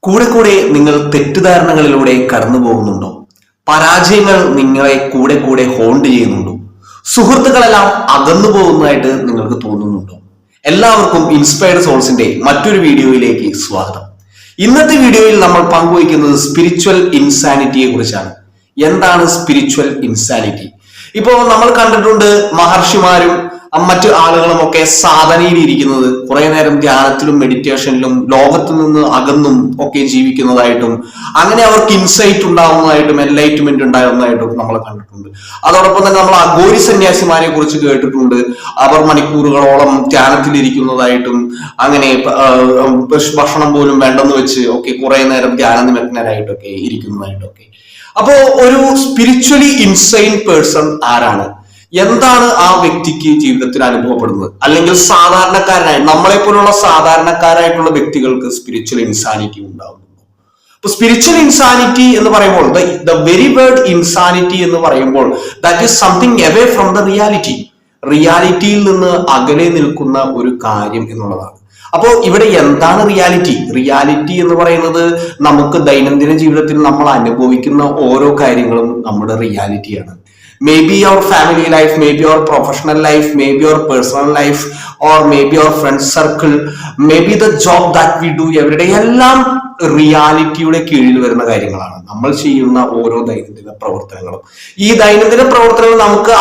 കൂടെ കൂടെ നിങ്ങൾ തെറ്റിദ്ധാരണകളിലൂടെ കടന്നു പോകുന്നുണ്ടോ? പരാജയങ്ങൾ നിങ്ങളെ കൂടെ കൂടെ ഹോണ്ട് ചെയ്യുന്നുണ്ടോ? സുഹൃത്തുക്കളെല്ലാം അകന്നു പോകുന്നതായിട്ട് നിങ്ങൾക്ക് തോന്നുന്നുണ്ടോ? എല്ലാവർക്കും ഇൻസ്പയർഡ് സോൾസിന്റെ മറ്റൊരു വീഡിയോയിലേക്ക് സ്വാഗതം. ഇന്നത്തെ വീഡിയോയിൽ നമ്മൾ പങ്കുവയ്ക്കുന്നത് സ്പിരിച്വൽ ഇൻസാനിറ്റിയെ കുറിച്ചാണ്. എന്താണ് സ്പിരിച്വൽ ഇൻസാനിറ്റി? ഇപ്പോ നമ്മൾ കണ്ടിട്ടുണ്ട് മഹർഷിമാരും മറ്റു ആളുകളും ഒക്കെ സാധനയിൽ ഇരിക്കുന്നത് കുറെ നേരം ധ്യാനത്തിലും മെഡിറ്റേഷനിലും ലോകത്തു നിന്ന് അകന്നും ഒക്കെ ജീവിക്കുന്നതായിട്ടും അങ്ങനെ അവർക്ക് ഇൻസൈറ്റ് ഉണ്ടാവുന്നതായിട്ടും എൻലൈറ്റ്മെന്റ് ഉണ്ടാവുന്നതായിട്ടും നമ്മൾ കണ്ടിട്ടുണ്ട്. അതോടൊപ്പം തന്നെ നമ്മൾ അഘോരി സന്യാസിമാരെ കുറിച്ച് കേട്ടിട്ടുണ്ട്. അവർ മണിക്കൂറുകളോളം ധ്യാനത്തിലിരിക്കുന്നതായിട്ടും അങ്ങനെ ഭക്ഷണം പോലും വേണ്ടെന്ന് വെച്ച് ഒക്കെ കുറെ നേരം ധ്യാന നിമഗ്നരായിട്ടൊക്കെ ഇരിക്കുന്നതായിട്ടൊക്കെ. അപ്പോ ഒരു സ്പിരിച്വലി ഇൻസൈൻ പേഴ്സൺ ആരാണ്? എന്താണ് ആ വ്യക്തിക്ക് ജീവിതത്തിൽ അനുഭവപ്പെടുന്നത്? അല്ലെങ്കിൽ സാധാരണക്കാരനായി നമ്മളെ പോലുള്ള സാധാരണക്കാരായിട്ടുള്ള വ്യക്തികൾക്ക് സ്പിരിച്വൽ ഇൻസാനിറ്റി ഉണ്ടാകുന്നു. അപ്പൊ സ്പിരിച്വൽ ഇൻസാനിറ്റി എന്ന് പറയുമ്പോൾ ദ വെരി വേർഡ് ഇൻസാനിറ്റി എന്ന് പറയുമ്പോൾ that is something away from the reality. റിയാലിറ്റിയിൽ നിന്ന് അകലെ നിൽക്കുന്ന ഒരു കാര്യം എന്നുള്ളതാണ്. അപ്പോൾ ഇവിടെ എന്താണ് റിയാലിറ്റി? റിയാലിറ്റി എന്ന് പറയുന്നത് നമുക്ക് ദൈനംദിന ജീവിതത്തിൽ നമ്മൾ അനുഭവിക്കുന്ന ഓരോ കാര്യങ്ങളും നമ്മുടെ റിയാലിറ്റിയാണ്. Maybe your family life, maybe your professional life, maybe your personal life, or maybe your friend circle, maybe the job that we do every day. എല്ലാം റിയാലിറ്റിയുടെ കീഴിൽ വരുന്ന കാര്യങ്ങളാണ് നമ്മൾ ചെയ്യുന്ന ഓരോ ദൈനംദിന പ്രവർത്തനങ്ങളും. ഈ ദൈനംദിന പ്രവർത്തനങ്ങൾ നമുക്ക്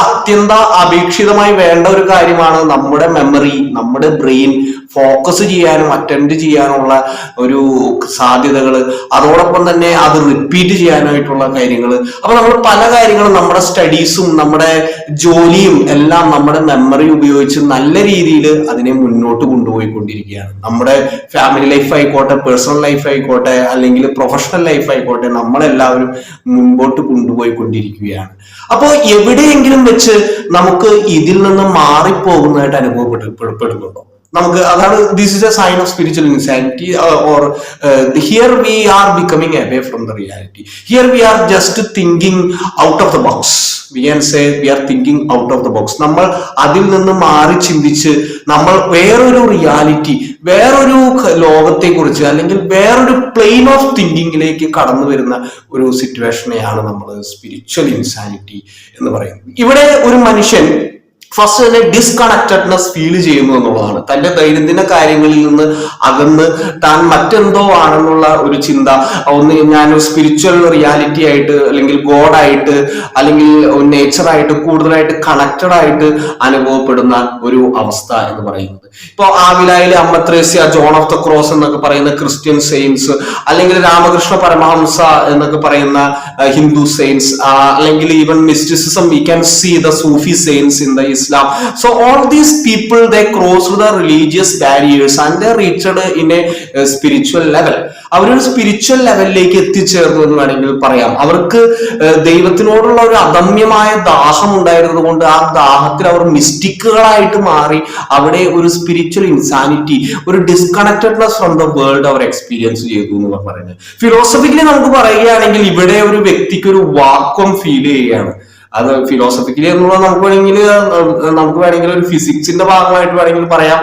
അപേക്ഷിതമായി വേണ്ട ഒരു കാര്യമാണ്. നമ്മുടെ മെമ്മറി, നമ്മുടെ ബ്രെയിൻ ഫോക്കസ് ചെയ്യാനും അറ്റൻഡ് ചെയ്യാനുള്ള ഒരു സാധ്യതകൾ, അതോടൊപ്പം തന്നെ അത് റിപ്പീറ്റ് ചെയ്യാനായിട്ടുള്ള കാര്യങ്ങൾ. അപ്പൊ നമ്മൾ പല കാര്യങ്ങളും നമ്മുടെ സ്റ്റഡീസും നമ്മുടെ ജോലിയും എല്ലാം നമ്മുടെ മെമ്മറി ഉപയോഗിച്ച് നല്ല രീതിയിൽ അതിനെ മുന്നോട്ട് കൊണ്ടുപോയിക്കൊണ്ടിരിക്കുകയാണ്. നമ്മുടെ ഫാമിലി ലൈഫ് ആയിക്കോട്ടെ, പേഴ്സണൽ ലൈഫ് ആയിക്കോട്ടെ, അല്ലെങ്കിൽ പ്രൊഫഷണൽ ലൈഫ് ആയിക്കോട്ടെ, നമ്മളെല്ലാവരും മുൻപോട്ട് കൊണ്ടുപോയിക്കൊണ്ടിരിക്കുകയാണ്. അപ്പോൾ എവിടെയെങ്കിലും വെച്ച് നമുക്ക് ഇതിൽ നിന്ന് മാറിപ്പോകുന്നതായിട്ട് അനുഭവപ്പെടുന്നുണ്ടോ? നമുക്ക് അതാണ് this is a sign of spiritual insanity or here we are becoming away from the reality. Here we are just thinking out of the box. We can say we are thinking out of the box. നമ്മൾ അതിൽ നിന്ന് മാറി ചിന്തിച്ച് നമ്മൾ വേറൊരു reality, വേറൊരു ലോകത്തെ കുറിച്ച് അല്ലെങ്കിൽ വേറൊരു പ്ലെയിൻ ഓഫ് തിങ്കിങ്ങിലേക്ക് കടന്നു വരുന്ന ഒരു സിറ്റുവേഷനെയാണ് നമ്മൾ സ്പിരിച്വൽ ഇൻസാനിറ്റി എന്ന് പറയുന്നത്. ഇവിടെ ഒരു മനുഷ്യൻ ഫസ്റ്റ് തന്നെ ഡിസ്കണക്റ്റഡ്നെസ് ഫീൽ ചെയ്യുന്നു എന്നുള്ളതാണ്. തന്റെ ദൈനംദിന കാര്യങ്ങളിൽ നിന്ന് അകന്ന് താൻ മറ്റെന്തോ ആണെന്നുള്ള ഒരു ചിന്ത, ഒന്ന് ഞാൻ സ്പിരിച്വൽ റിയാലിറ്റി ആയിട്ട് അല്ലെങ്കിൽ ഗോഡായിട്ട് അല്ലെങ്കിൽ നേച്ചറായിട്ട് കൂടുതലായിട്ട് കണക്റ്റഡ് ആയിട്ട് അനുഭവപ്പെടുന്ന ഒരു അവസ്ഥ എന്ന് പറയുന്നത്. ഇപ്പൊ ആവിലായിലെ അമ്മത്രേസ്യ, ജോൺ ഓഫ് ദ ക്രോസ് എന്നൊക്കെ പറയുന്ന ക്രിസ്ത്യൻ സെയിൻസ്, അല്ലെങ്കിൽ രാമകൃഷ്ണ പരമഹംസ എന്നൊക്കെ പറയുന്ന ഹിന്ദു സെയിൻസ്, അല്ലെങ്കിൽ even mysticism we can see the Sufi saints in the Islam. So all these people, they crossed the religious barriers and they reached in a spiritual level. അവരൊരു spiritual ലെവലിലേക്ക് എത്തിച്ചേർന്നു എന്ന് വേണമെങ്കിൽ പറയാം. അവർക്ക് ദൈവത്തിനോടുള്ള ഒരു അദമ്യമായ ദാഹം ഉണ്ടായിരുന്നത് കൊണ്ട് ആ ദാഹത്തിൽ അവർ മിസ്റ്റിക്കുകളായിട്ട് മാറി അവിടെ ഒരു സ്പിരിച്വൽ ഇൻസാനിറ്റി, ഒരു ഡിസ്കണക്റ്റഡ്നെസ് ഫ്രം ദ വേൾഡ് അവർ എക്സ്പീരിയൻസ് ചെയ്തു എന്ന് പറയുന്നത്. ഫിലോസഫിക്കലി നമുക്ക് പറയുകയാണെങ്കിൽ ഇവിടെ ഒരു വ്യക്തിക്ക് ഒരു വാക്വം ഫീൽ ചെയ്യുകയാണ്. അത് ഫിലോസഫിക്കലി എന്നുള്ളത് നമുക്ക് വേണമെങ്കിൽ ഒരു ഫിസിക്സിന്റെ ഭാഗമായിട്ട് വേണമെങ്കിൽ പറയാം,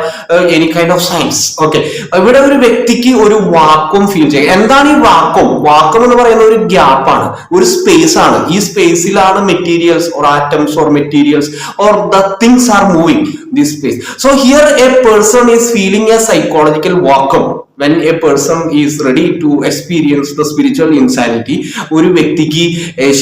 any kind of science. Okay, ഇവിടെ ഒരു വ്യക്തിക്ക് ഒരു വാക്വം ഫീൽ ചെയ്യുക. എന്താണ് ഈ വാക്വം? വാക്വം എന്ന് പറയുന്ന ഒരു ഗ്യാപ്പാണ്, ഒരു സ്പേസ് ആണ്. ഈ സ്പേസിലാണ് materials or atoms or materials or the things are moving this space. So here a person is feeling a psychological vacuum. When a person is ready to experience the spiritual insanity, ഒരു വ്യക്തിക്ക്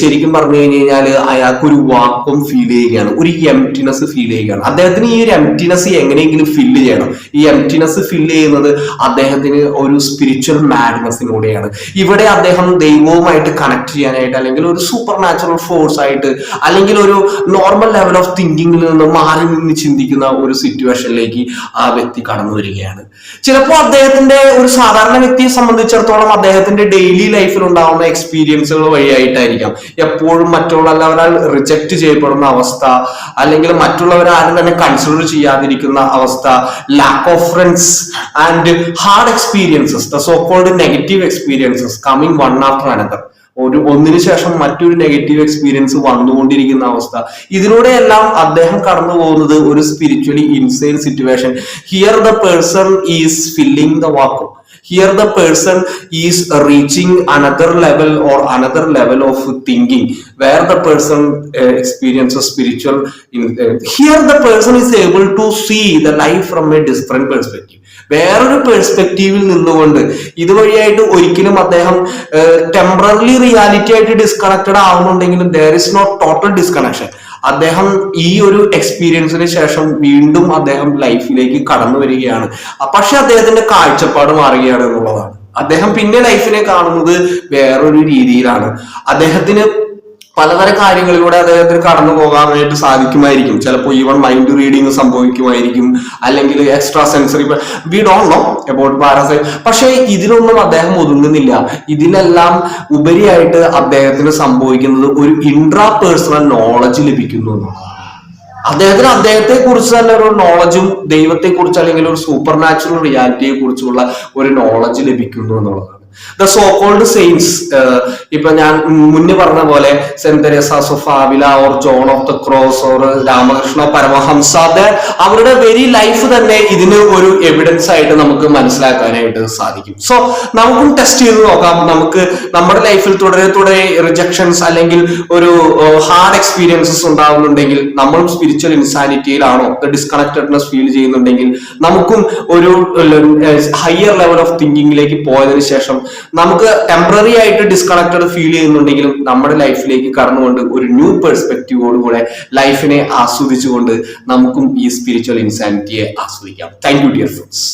ശരിക്കും പറഞ്ഞു കഴിഞ്ഞാൽ അയാൾക്കൊരു vacuum feel ചെയ്യുകയാണ്, ഒരു emptiness feel ചെയ്യുകയാണ്. അദ്ദേഹത്തിന് ഈ ഒരു എംപ്റ്റിനെസ് എങ്ങനെയെങ്കിലും ഫില്ല് ചെയ്യണം. ഈ എംപ്റ്റിനെസ് ഫില്ല് ചെയ്യുന്നത് അദ്ദേഹത്തിന് ഒരു സ്പിരിച്വൽ മാഡ്നസിലൂടെയാണ്. ഇവിടെ അദ്ദേഹം ദൈവവുമായിട്ട് കണക്ട് ചെയ്യാനായിട്ട്, അല്ലെങ്കിൽ ഒരു സൂപ്പർ നാച്ചുറൽ ഫോഴ്സ് ആയിട്ട്, അല്ലെങ്കിൽ ഒരു നോർമൽ ലെവൽ ഓഫ് തിങ്കിങ്ങിൽ നിന്ന് മാറി നിന്ന് ചിന്തിക്കുന്ന ഒരു സിറ്റുവേഷനിലേക്ക് ആ വ്യക്തി കടന്നു വരികയാണ്. ചിലപ്പോൾ അദ്ദേഹത്തിന്റെ ഒരു സാധാരണ വ്യക്തിയെ സംബന്ധിച്ചിടത്തോളം അദ്ദേഹത്തിന്റെ ഡെയിലി ലൈഫിൽ ഉണ്ടാവുന്ന എക്സ്പീരിയൻസുകൾ വഴിയായിട്ടായിരിക്കാം എപ്പോഴും മറ്റുള്ളവരാൽ റിജക്ട് ചെയ്യപ്പെടുന്ന അവസ്ഥ, അല്ലെങ്കിൽ മറ്റുള്ളവരാരും തന്നെ കൺസിഡർ ചെയ്യാതിരിക്കുന്ന അവസ്ഥ, lack of friends and hard experiences, the so called negative experiences coming one after another. ഒന്നിനു ശേഷം മറ്റൊരു നെഗറ്റീവ് എക്സ്പീരിയൻസ് വന്നുകൊണ്ടിരിക്കുന്ന അവസ്ഥ. ഇതിലൂടെയെല്ലാം അദ്ദേഹം കടന്നു പോകുന്നത് ഒരു spiritually insane situation. Here the person is filling the vacuum. Here the person is reaching another level or another level of thinking where the person experiences spiritual here the person is able to see the life from a different perspective. വേറൊരു പെർസ്പെക്റ്റീവിൽ നിന്നുകൊണ്ട് ഇതുവഴിയായിട്ട് ഒരിക്കലും അദ്ദേഹം temporary reality ആയിട്ട് disconnected ആവുന്നുണ്ടെങ്കിലും there is not total disconnection. അദ്ദേഹം ഈ ഒരു എക്സ്പീരിയൻസിന് ശേഷം വീണ്ടും അദ്ദേഹം ലൈഫിലേക്ക് കടന്നു വരികയാണ്. പക്ഷെ അദ്ദേഹത്തിന്റെ കാഴ്ചപ്പാട് മാറുകയാണ് എന്നുള്ളതാണ്. അദ്ദേഹം പിന്നെ ലൈഫിനെ കാണുന്നത് വേറൊരു രീതിയിലാണ്. അദ്ദേഹത്തിന് പലതരം കാര്യങ്ങളിലൂടെ അദ്ദേഹത്തിന് കടന്നു പോകാനായിട്ട് സാധിക്കുമായിരിക്കും. ചിലപ്പോൾ ഈവൻ മൈൻഡ് റീഡിങ് സംഭവിക്കുമായിരിക്കും, അല്ലെങ്കിൽ extra sensory we don't know about parasite. പക്ഷെ ഇതിലൊന്നും അദ്ദേഹം ഒതുങ്ങുന്നില്ല. ഇതിലെല്ലാം ഉപരിയായിട്ട് അദ്ദേഹത്തിന് സംഭവിക്കുന്നത് ഒരു ഇൻട്രാ പേഴ്സണൽ നോളജ് ലഭിക്കുന്നു എന്നുള്ളതാണ്. അദ്ദേഹത്തെ കുറിച്ച് തന്നെ ഒരു നോളജും ദൈവത്തെ കുറിച്ച് അല്ലെങ്കിൽ ഒരു സൂപ്പർ നാച്ചുറൽ റിയാലിറ്റിയെ കുറിച്ചുള്ള ഒരു നോളജ് ലഭിക്കുന്നു എന്നുള്ളതാണ്. ദ സോ കോൾഡ് സെയിൻസ്, ഇപ്പൊ ഞാൻ മുന്നേ പറഞ്ഞ പോലെ Saint Teresa's of Avila or John of the Cross or Ramakrishna Paramahamsa, അവരുടെ വെരി ലൈഫ് തന്നെ ഇതിന് ഒരു എവിഡൻസ് ആയിട്ട് നമുക്ക് മനസ്സിലാക്കാനായിട്ട് സാധിക്കും. സോ നമുക്കും ടെസ്റ്റ് ചെയ്ത് നോക്കാം. നമുക്ക് നമ്മുടെ ലൈഫിൽ തുടരെ റിജക്ഷൻസ് അല്ലെങ്കിൽ ഒരു ഹാർഡ് എക്സ്പീരിയൻസസ് ഉണ്ടാവുന്നുണ്ടെങ്കിൽ നമ്മളും സ്പിരിച്വൽ ഇൻസാനിറ്റിയിലാണോ, ഡിസ്കണക്റ്റഡ്നെസ് ഫീൽ ചെയ്യുന്നുണ്ടെങ്കിൽ നമുക്കും ഒരു ഹയർ ലെവൽ ഓഫ് തിങ്കിങ്ങിലേക്ക് പോയതിനു ശേഷം നമുക്ക് ടെമ്പററി ആയിട്ട് ഡിസ്കണക്റ്റഡ് ഫീൽ ചെയ്യുന്നുണ്ടെങ്കിലും നമ്മുടെ ലൈഫിലേക്ക് കടന്നുകൊണ്ട് ഒരു ന്യൂ പെർസ്പെക്റ്റീവോടുകൂടെ ലൈഫിനെ ആസ്വദിച്ചുകൊണ്ട് നമുക്കും ഈ സ്പിരിച്വൽ ഇൻസാനിറ്റിയെ ആസ്വദിക്കാം. Thank you dear friends.